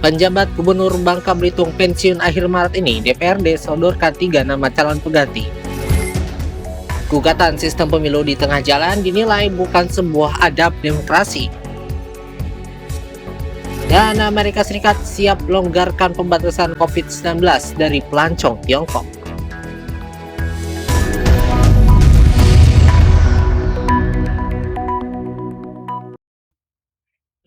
Penjabat Gubernur Bangka Belitung pensiun akhir Maret ini, DPRD sodorkan 3 nama calon pengganti. Gugatan sistem pemilu di tengah jalan dinilai bukan sebuah adab demokrasi. Dan Amerika Serikat siap longgarkan pembatasan COVID-19 dari pelancong Tiongkok.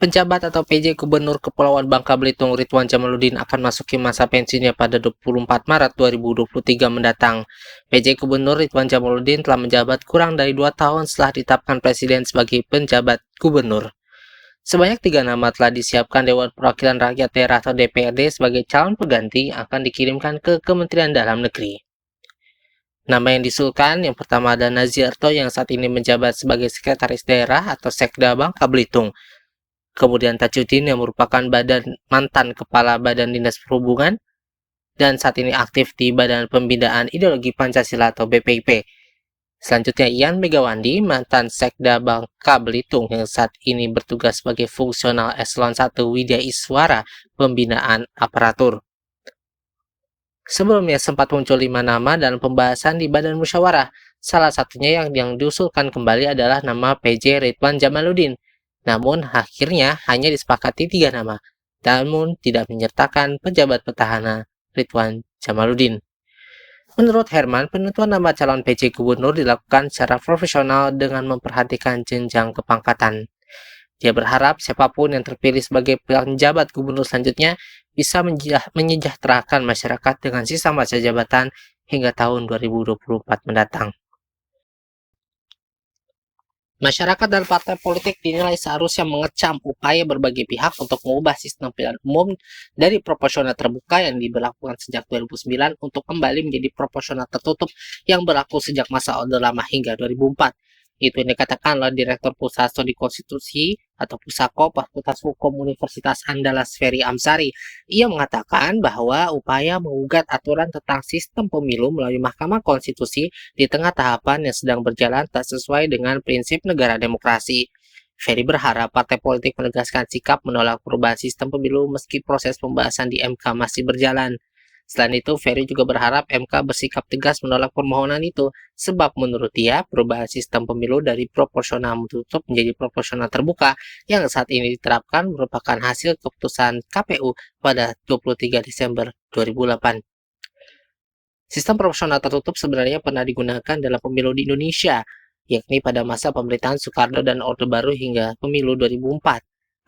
Penjabat atau PJ Gubernur Kepulauan Bangka Belitung Ridwan Jamaluddin akan masuki masa pensiunnya pada 24 Maret 2023 mendatang. PJ Gubernur Ridwan Jamaluddin telah menjabat kurang dari 2 tahun setelah ditetapkan Presiden sebagai penjabat gubernur. Sebanyak 3 nama telah disiapkan Dewan Perwakilan Rakyat Daerah atau DPRD sebagai calon pengganti akan dikirimkan ke Kementerian Dalam Negeri. Nama yang diusulkan yang pertama ada Naziarto yang saat ini menjabat sebagai Sekretaris Daerah atau Sekda Bangka Belitung. Kemudian Tajudin yang merupakan mantan Kepala Badan Dinas Perhubungan dan saat ini aktif di Badan Pembinaan Ideologi Pancasila atau BPIP. Selanjutnya Ian Megawandi, mantan Sekda Bangka Belitung yang saat ini bertugas sebagai fungsional Eselon 1 Widya Iswara Pembinaan Aparatur. Sebelumnya sempat muncul 5 nama dalam pembahasan di Badan Musyawarah. Salah satunya yang diusulkan kembali adalah nama PJ Ridwan Jamaluddin. Namun akhirnya hanya disepakati 3 nama, namun tidak menyertakan penjabat petahana Ridwan Jamaluddin. Menurut Herman, penentuan nama calon PJ Gubernur dilakukan secara profesional dengan memperhatikan jenjang kepangkatan. Dia berharap siapapun yang terpilih sebagai penjabat gubernur selanjutnya bisa menyejahterakan masyarakat dengan sisa masa jabatan hingga tahun 2024 mendatang. Masyarakat dan partai politik dinilai seharusnya mengecam upaya berbagai pihak untuk mengubah sistem pemilihan umum dari proporsional terbuka yang diberlakukan sejak 2009 untuk kembali menjadi proporsional tertutup yang berlaku sejak masa Orde Lama hingga 2004. Itu yang dikatakan oleh Direktur Pusat Studi Konstitusi atau Pusako Fakultas Hukum Universitas Andalas Ferry Amsari. Ia mengatakan bahwa upaya mengugat aturan tentang sistem pemilu melalui Mahkamah Konstitusi di tengah tahapan yang sedang berjalan tak sesuai dengan prinsip negara demokrasi. Ferry berharap partai politik menegaskan sikap menolak perubahan sistem pemilu meski proses pembahasan di MK masih berjalan. Selain itu, Ferry juga berharap MK bersikap tegas menolak permohonan itu, sebab menurut dia, perubahan sistem pemilu dari proporsional tertutup menjadi proporsional terbuka yang saat ini diterapkan merupakan hasil keputusan KPU pada 23 Desember 2008. Sistem proporsional tertutup sebenarnya pernah digunakan dalam pemilu di Indonesia, yakni pada masa pemerintahan Soekarno dan Orde Baru hingga pemilu 2004.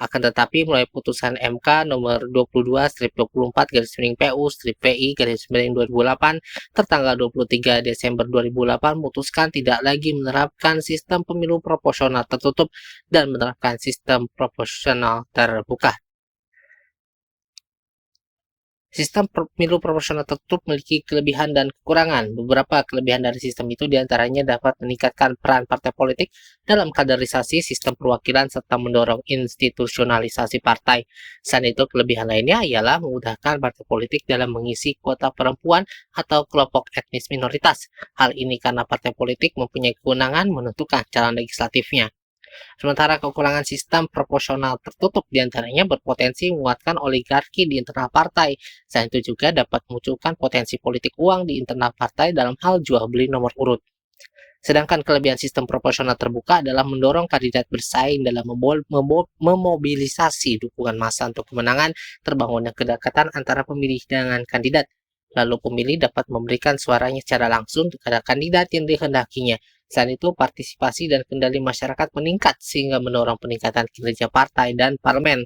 Akan tetapi mulai putusan MK nomor 22/24/PU/PI/2008 tertanggal 23 Desember 2008 memutuskan tidak lagi menerapkan sistem pemilu proporsional tertutup dan menerapkan sistem proporsional terbuka. Sistem pemilu proporsional tertutup memiliki kelebihan dan kekurangan. Beberapa kelebihan dari sistem itu diantaranya dapat meningkatkan peran partai politik dalam kaderisasi sistem perwakilan serta mendorong institusionalisasi partai. Selain itu, kelebihan lainnya ialah memudahkan partai politik dalam mengisi kuota perempuan atau kelompok etnis minoritas. Hal ini karena partai politik mempunyai kewenangan menentukan calon legislatifnya. Sementara kekurangan sistem proporsional tertutup diantaranya berpotensi menguatkan oligarki di internal partai. Selain itu juga dapat memunculkan potensi politik uang di internal partai dalam hal jual beli nomor urut. Sedangkan kelebihan sistem proporsional terbuka adalah mendorong kandidat bersaing dalam memobilisasi dukungan massa untuk kemenangan, terbangunnya kedekatan antara pemilih dengan kandidat. Lalu pemilih dapat memberikan suaranya secara langsung kepada kandidat yang dikehendakinya. Selain itu, partisipasi dan kendali masyarakat meningkat sehingga mendorong peningkatan kinerja partai dan parlemen.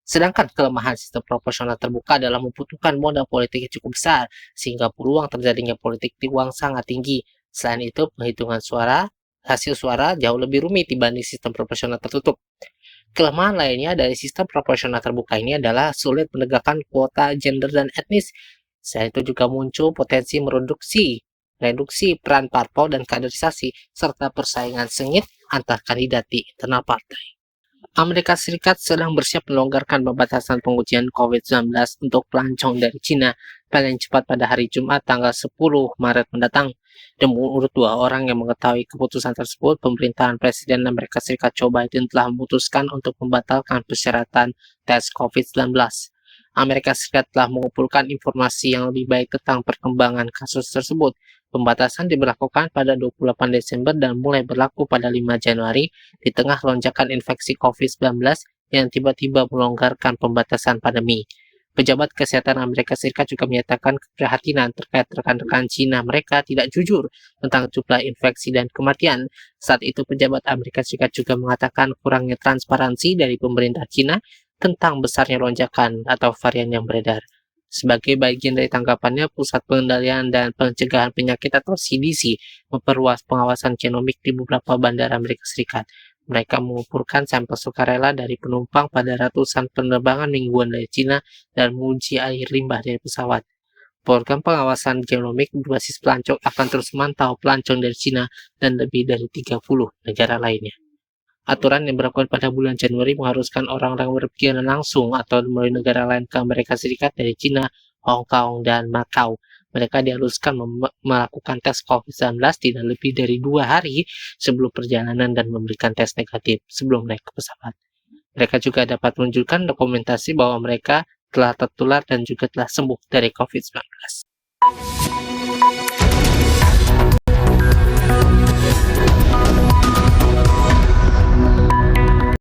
Sedangkan kelemahan sistem proporsional terbuka adalah membutuhkan modal politik yang cukup besar, sehingga peluang terjadinya politik uang sangat tinggi. Selain itu, penghitungan hasil suara jauh lebih rumit dibanding sistem proporsional tertutup. Kelemahan lainnya dari sistem proporsional terbuka ini adalah sulit menegakkan kuota gender dan etnis. Selain itu juga muncul potensi reduksi peran parpol dan kaderisasi, serta persaingan sengit antar kandidat di internal partai. Amerika Serikat sedang bersiap melonggarkan pembatasan pengujian COVID-19 untuk pelancong dari Cina paling cepat pada hari Jumat tanggal 10 Maret mendatang. Dan menurut 2 orang yang mengetahui keputusan tersebut, pemerintahan Presiden Amerika Serikat Joe Biden telah memutuskan untuk membatalkan persyaratan tes COVID-19. Amerika Serikat telah mengumpulkan informasi yang lebih baik tentang perkembangan kasus tersebut. Pembatasan diberlakukan pada 28 Desember dan mulai berlaku pada 5 Januari di tengah lonjakan infeksi COVID-19 yang tiba-tiba melonggarkan pembatasan pandemi. Pejabat Kesehatan Amerika Serikat juga menyatakan keprihatinan terkait rekan-rekan Cina mereka tidak jujur tentang jumlah infeksi dan kematian. Saat itu pejabat Amerika Serikat juga mengatakan kurangnya transparansi dari pemerintah Cina tentang besarnya lonjakan atau varian yang beredar. Sebagai bagian dari tanggapannya, Pusat Pengendalian dan Pencegahan Penyakit atau CDC memperluas pengawasan genomik di beberapa bandara Amerika Serikat. Mereka mengumpulkan sampel sukarela dari penumpang pada ratusan penerbangan mingguan dari Cina dan menguji air limbah dari pesawat. Program pengawasan genomik berbasis pelancong akan terus memantau pelancong dari Cina dan lebih dari 30 negara lainnya. Aturan yang berlaku pada bulan Januari mengharuskan orang-orang berpergian langsung atau melalui negara lain ke Amerika Serikat dari Cina, Hong Kong, dan Macau. Mereka diharuskan melakukan tes COVID-19 tidak lebih dari 2 hari sebelum perjalanan dan memberikan tes negatif sebelum naik ke pesawat. Mereka juga dapat menunjukkan dokumentasi bahwa mereka telah tertular dan juga telah sembuh dari COVID-19.